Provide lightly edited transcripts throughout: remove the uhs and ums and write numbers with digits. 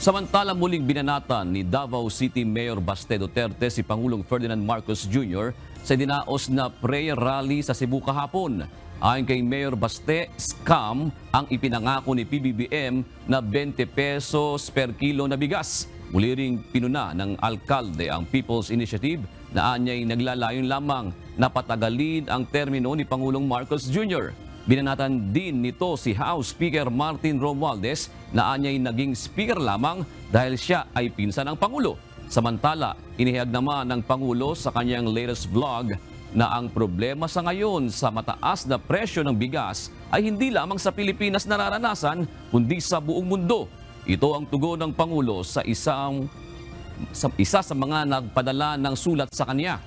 Samantala muling binanatan ni Davao City Mayor Baste Duterte si Pangulong Ferdinand Marcos Jr. sa dinaos na prayer rally sa Cebu kahapon. Ayon kay Mayor Baste, scam ang ipinangako ni PBBM na 20 pesos per kilo na bigas. Muli ring pinuna ng alkalde ang People's Initiative na anyay naglalayon lamang na patagalin ang termino ni Pangulong Marcos Jr. Binanatan din nito si House Speaker Martin Romualdez na anyay naging speaker lamang dahil siya ay pinsan ng Pangulo. Samantala, inihayag naman ng Pangulo sa kanyang latest vlog na ang problema sa ngayon sa mataas na presyo ng bigas ay hindi lamang sa Pilipinas nararanasan kundi sa buong mundo. Ito ang tugon ng Pangulo sa isa sa mga nagpadala ng sulat sa kanya.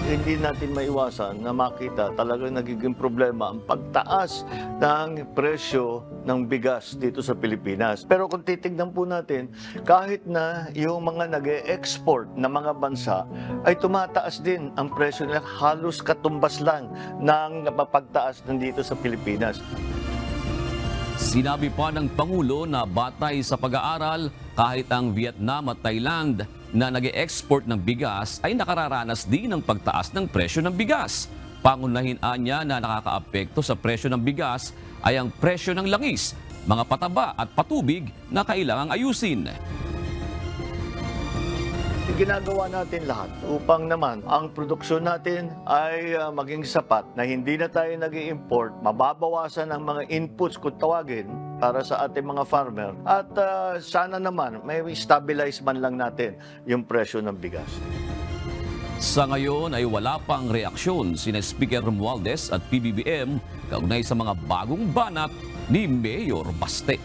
Hindi natin maiwasan na makita talagang nagiging problema ang pagtaas ng presyo ng bigas dito sa Pilipinas. Pero kung titignan po natin, kahit na yung mga nag-e-export na mga bansa ay tumataas din ang presyo nila, halos katumbas lang ng pagtaas nandito sa Pilipinas. Sinabi pa ng Pangulo na batay sa pag-aaral, kahit ang Vietnam at Thailand na nag-e-export ng bigas ay nakararanas din ng pagtaas ng presyo ng bigas. Pangunahin niya na nakakaapekto sa presyo ng bigas ay ang presyo ng langis, mga pataba at patubig na kailangang ayusin. Ginagawa natin lahat upang naman ang produksyon natin ay maging sapat na hindi na tayo nag-i-import, mababawasan ang mga inputs kung tawagin para sa ating mga farmer at sana naman may stabilize man lang natin yung presyo ng bigas. Sa ngayon ay wala pang reaksyon sina Speaker Romualdez at PBBM kaugnay sa mga bagong banat ni Mayor Baste.